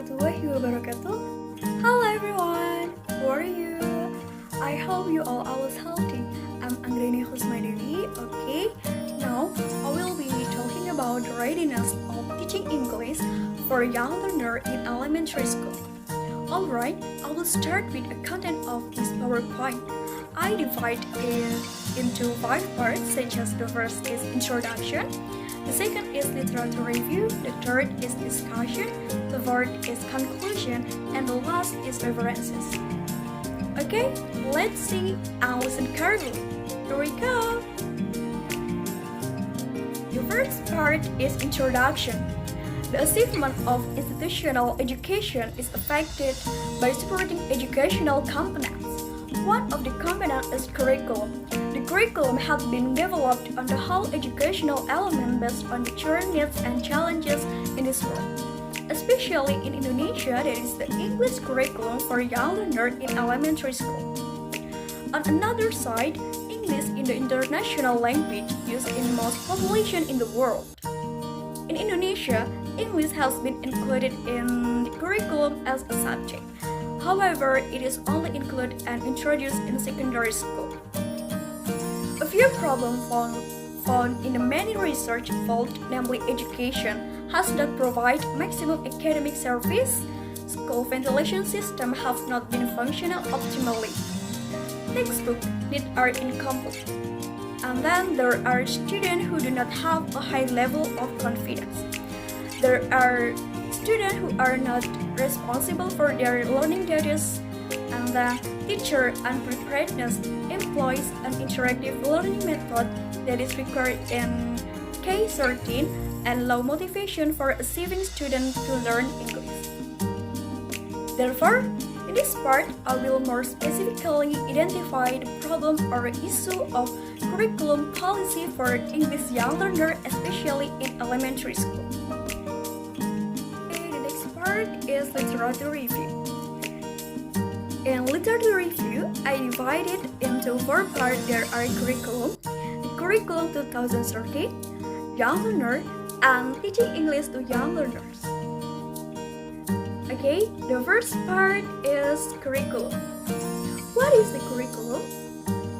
warahmatullahi wabarakatuh. Hello everyone, how are you? I hope you all always healthy. I'm Anggraeni Dewi. Okay, now I will be talking about the readiness of teaching English for young learner in elementary school. Alright, I will start with the content of this PowerPoint. I divide it into 5 parts, such as the first is introduction, the second is literature review, the third is discussion, the fourth is conclusion, and the last is references. Okay, let's see and listen carefully. Here we go! The first part is introduction. The achievement of institutional education is affected by supporting educational components. One of the components is curriculum. The curriculum has been developed on the whole educational element based on the current needs and challenges in this world. Especially in Indonesia, there is the English curriculum for young learners in elementary school. On another side, English is the international language used in most population in the world. In Indonesia, English has been included in the curriculum as a subject. However, it is only included and introduced in secondary school. A few problems found in the many research fields, namely education, has not provided maximum academic service. School ventilation system have not been functional optimally. Textbooks needs are incomplete. And then there are students who do not have a high level of confidence. There are students who are not responsible for their learning duties, and the teacher unpreparedness employs an interactive learning method that is required in K13 and low motivation for achieving students to learn English. Therefore, in this part, I will more specifically identify the problem or issue of curriculum policy for English young learners, especially in elementary school. Is literature review. In literature review, I divided into 4 parts. There are curriculum, the curriculum 2013, young learner, and teaching English to young learners. Okay, the first part is curriculum. What is the curriculum?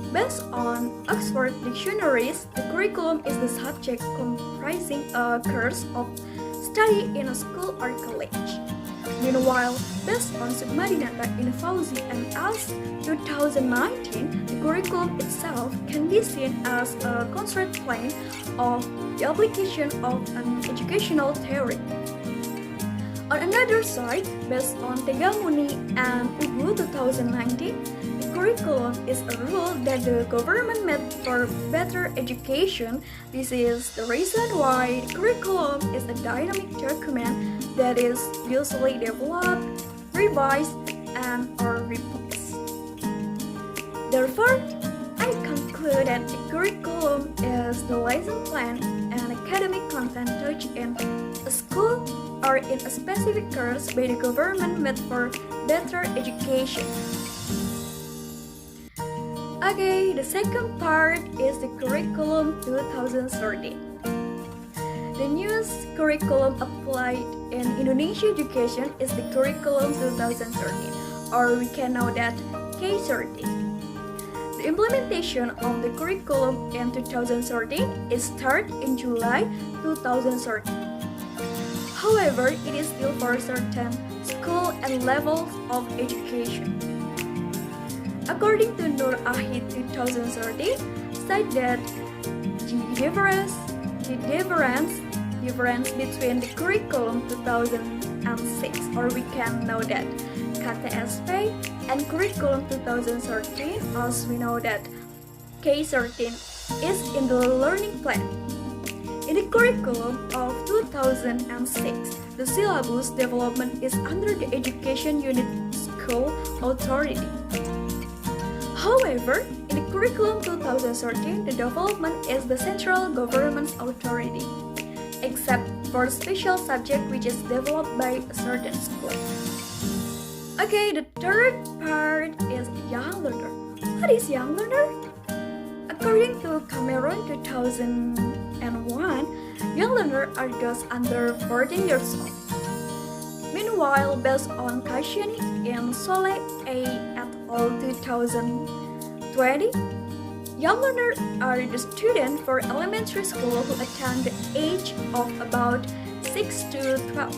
Based on Oxford dictionaries, the curriculum is the subject comprising a course of study in a school or college. Meanwhile, based on Submadinata in Fauzi and As 2019, the curriculum itself can be seen as a concept plan of the application of an educational theory. On another side, based on Tegamuni and Ubu 2019, the curriculum is a rule that the government made for better education. This is the reason why the curriculum is a dynamic document that is usually developed, revised, and or replaced. Therefore, I conclude that the curriculum is the lesson plan and academic content taught in a school or in a specific course by the government made for better education. Okay, the second part is the curriculum 2013. The newest curriculum applied in Indonesia education is the curriculum 2013, or we can know that K13. The implementation of the curriculum in 2013 is started in July 2013. However, it is still for certain school and levels of education. According to Nur Ahid 2013, said that the difference between the curriculum 2006, or we can know that KTSP, and curriculum 2013, as we know that K13 is in the learning plan. In the curriculum of 2006, the syllabus development is under the Education Unit School Authority. However, in the curriculum 2013, the development is the central government's authority, except for special subject which is developed by a certain school. Okay, the third part is young learner. What is young learner? According to Cameroon 2001, young learners are those under 14 years old. Meanwhile, based on questioning in Soleh A. et al. 2020, young learners are the students for elementary school who attain the age of about 6 to 12.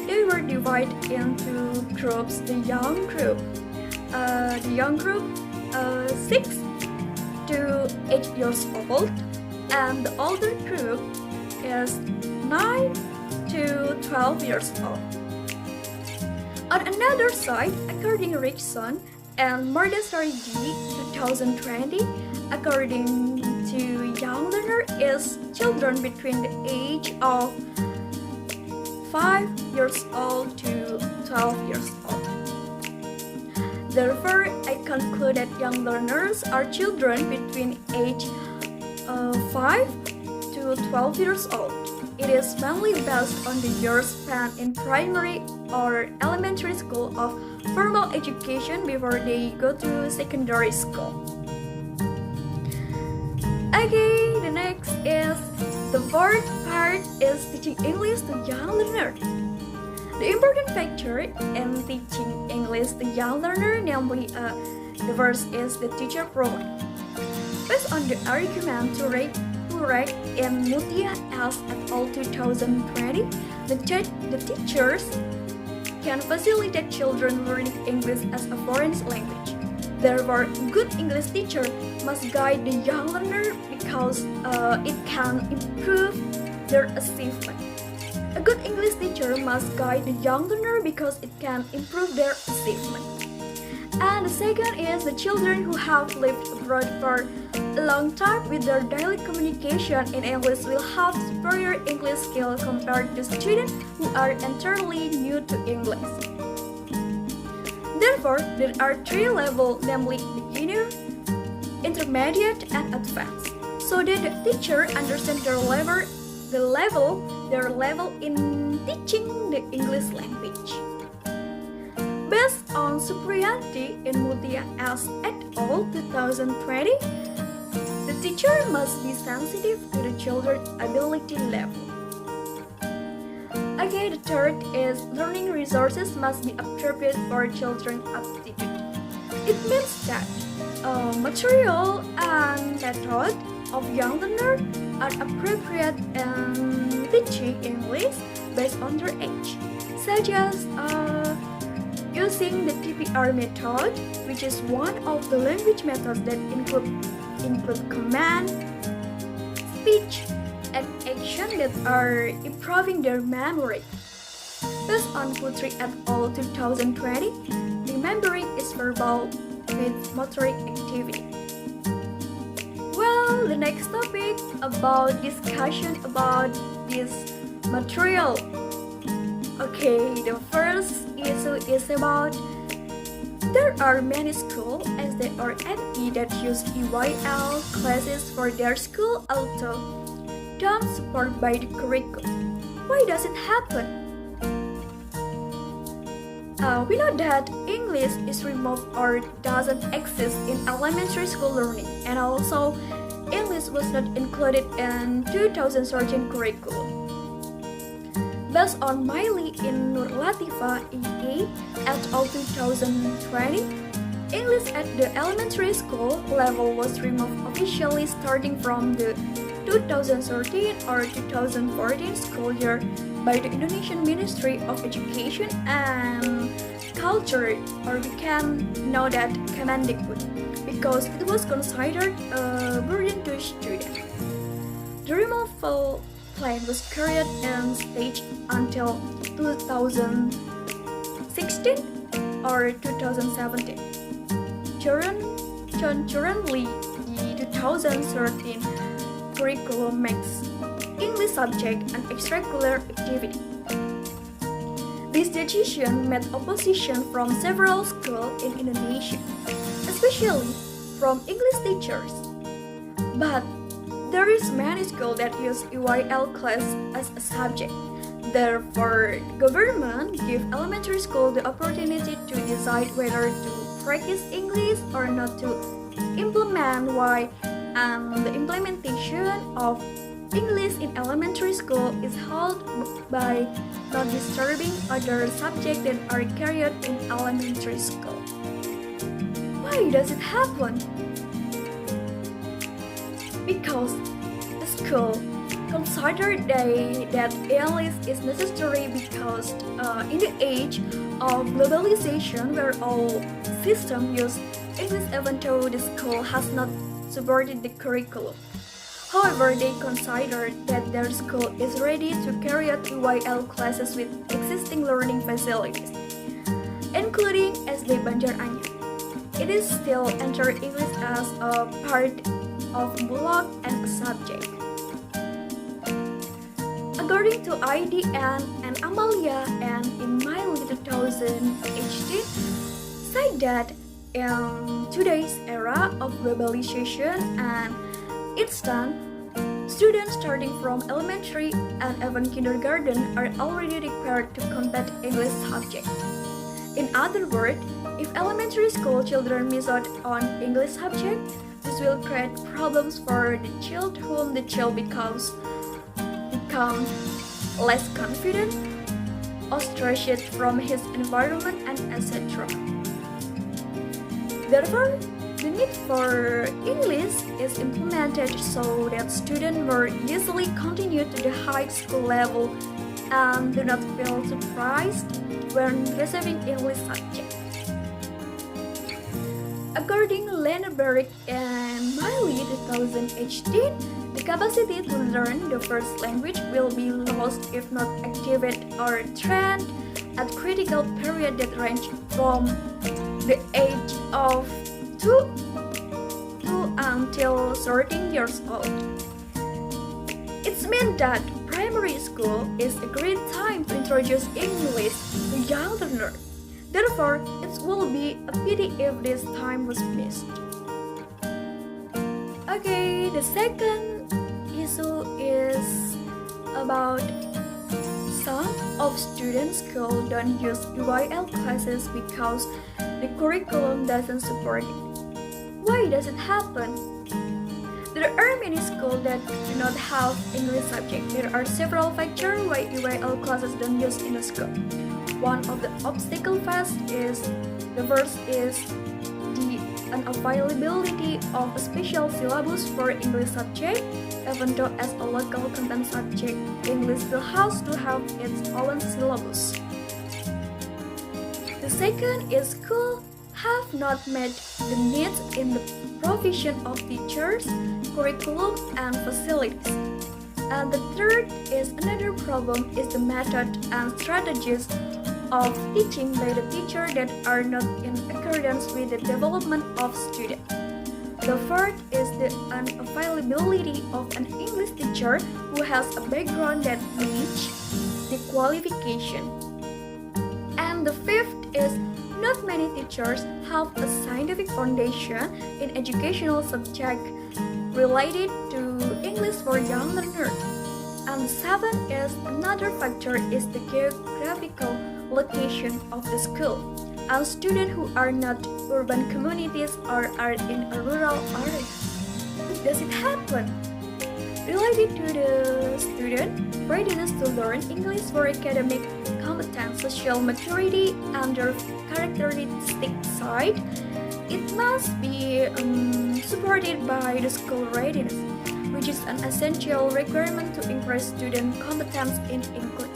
They were divided into groups. The young group 6 to 8 years old, and the older group is 9 to 12 years old. On another side, according to Rickson and Mordesai G. 2020, according to young learner is children between the age of 5 years old to 12 years old. Therefore, I conclude that young learners are children between age 5 to 12 years old. It is mainly based on the years spent in primary or elementary school of formal education before they go to secondary school. Okay, the next is the fourth part is teaching English to young learner. The important factor in teaching English to young learner, namely the first is the teacher program. Based on the argument to rate in Mutia S. et al. 2020, the teachers can facilitate children learning English as a foreign language. Therefore, a good English teacher must guide the young learner because it can improve their achievement. A good English teacher must guide the young learner because it can improve their achievement. And the second is the children who have lived abroad for a long time with their daily communication in English will have superior English skill compared to students who are entirely new to English. Therefore, there are three levels, namely beginner, intermediate, and advanced, so that the teacher understands their level in teaching the English language. Based on Supriyanti in Mutia S. et al. 2020, the teacher must be sensitive to the children's ability level. Okay, the third is learning resources must be appropriate for children's aptitude. It means that material and method of young learner are appropriate in teaching English based on their age, such as using the TPR method, which is one of the language methods that include command, speech, and action that are improving their memory. Based on Putri et al. 2020, remembering is verbal with motoric activity. Well, the next topic about discussion about this material. Okay, the first issue is about there are many schools as they are M.Pd that use EYL classes for their school although don't support by the curriculum. Why does it happen? We know that English is removed or doesn't exist in elementary school learning, and also English was not included in 2013 curriculum. Based on Miley in Nur Latifa EA et al. 2020, English at the elementary school level was removed officially starting from the 2013 or 2014 school year by the Indonesian Ministry of Education and Culture, or we can know that Kemendikbud, because it was considered a burden to students. The removal plan was carried and staged until 2016 or 2017. Currently, the 2013 curriculum makes English subject an extracurricular activity. This decision met opposition from several schools in Indonesia, especially from English teachers. But there is many schools that use EYL class as a subject. Therefore, government give elementary school the opportunity to decide whether to practice English or not to implement why, and the implementation of English in elementary school is held by not disturbing other subjects that are carried in elementary school. Why does it happen? Because the school considered that English is necessary because in the age of globalization where all systems use English even though the school has not supported the curriculum. However, they considered that their school is ready to carry out UIL classes with existing learning facilities, including SD Banjaranyar. It is still entered English as a part of block and a subject. According to IDN and Amalia and in Miley 2018, say that in today's era of globalization and instant, students starting from elementary and even kindergarten are already required to conduct English subject. In other words, if elementary school children miss out on English subject, this will create problems for the child whom the child become less confident, ostracized from his environment, and etc. Therefore, the need for English is implemented so that students more easily continue to the high school level and do not feel surprised when receiving English subject. According to Lenneberg and Miley 2018, the capacity to learn the first language will be lost if not activated or trained at critical period that range from the age of 2 until 13 years old. It means that primary school is a great time to introduce English to young learners. Therefore, it will be a pity if this time was missed. Okay, the second issue is about some of students' school don't use UIL classes because the curriculum doesn't support it. Why does it happen? There are many schools that do not have English subject. There are several factors why UIL classes don't use in a school. One of the obstacle faced is the first is the unavailability of a special syllabus for English subject. Even though as a local content subject, English still has to have its own syllabus. The second is school have not met the needs in the provision of teachers, curriculum, and facilities. And the third is another problem is the method and strategies of teaching by the teacher that are not in accordance with the development of students. The fourth is the unavailability of an English teacher who has a background that meets the qualification. And the fifth is not many teachers have a scientific foundation in educational subjects related to English for young learners. And the seventh is another factor is the geographical location of the school, and students who are not urban communities or are in a rural area. Does it happen? Related to the student readiness to learn English for academic competence, social maturity, and their characteristic side, it must be supported by the school readiness, which is an essential requirement to increase student competence in English.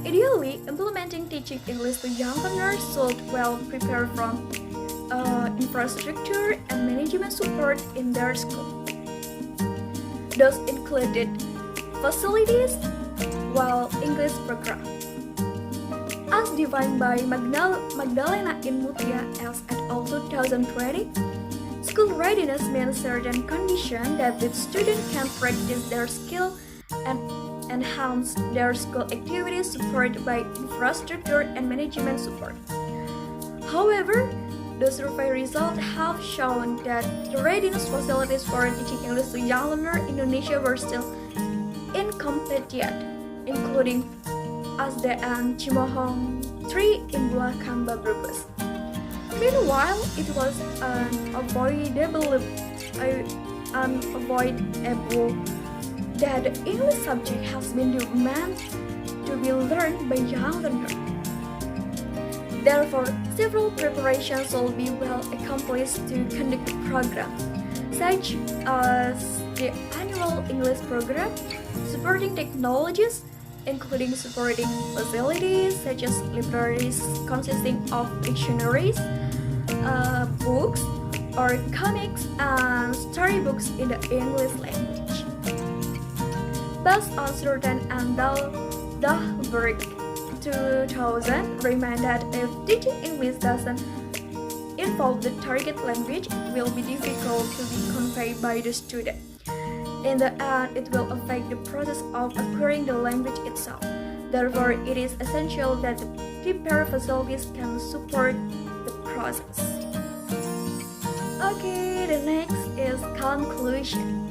Ideally, implementing teaching English to young learners should well prepare from infrastructure and management support in their school. Those included facilities, while English program. As defined by Magdalena Inmutia as et al. 2020, school readiness means certain conditions that the student can practice their skill and enhance their school activities supported by infrastructure and management support. However, the survey results have shown that the readiness facilities for teaching English to young learners in Indonesia were still incomplete yet, including Asda and Cimohong 3 in Bulakamba, Brebes. Meanwhile, it was unavoidable that the English subject has been meant to be learned by young learners. Therefore, several preparations will be well accomplished to conduct the program, such as the annual English program, supporting technologies, including supporting facilities such as libraries consisting of dictionaries, books, or comics and storybooks in the English language. Based on certain Dahlberg 2000 remind that if teaching English doesn't involve the target language, it will be difficult to be conveyed by the student. In the end, it will affect the process of acquiring the language itself. Therefore, it is essential that the prepared facilities can support the process. Okay, the next is conclusion.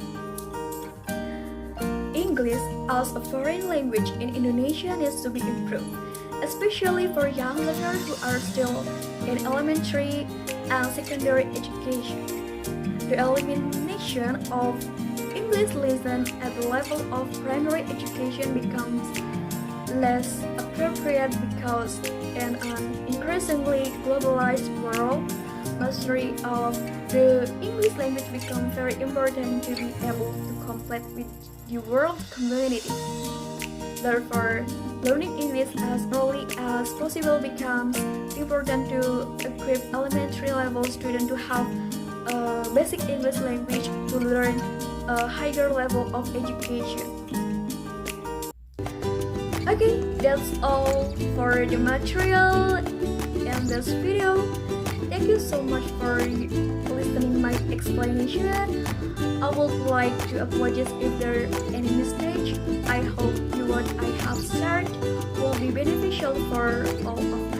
English as a foreign language in Indonesia needs to be improved, especially for young learners who are still in elementary and secondary education. The elimination of English lesson at the level of primary education becomes less appropriate because in an increasingly globalized world, mastery of the English language becomes very important to be able to compete with the world community. Therefore, learning English as early as possible becomes important to equip elementary level students to have a basic English language to learn a higher level of education. Okay, that's all for the material in this video. Thank you so much for listening my explanation. I would like to apologize if there are any mistakes. I hope what I have shared will be beneficial for all of you.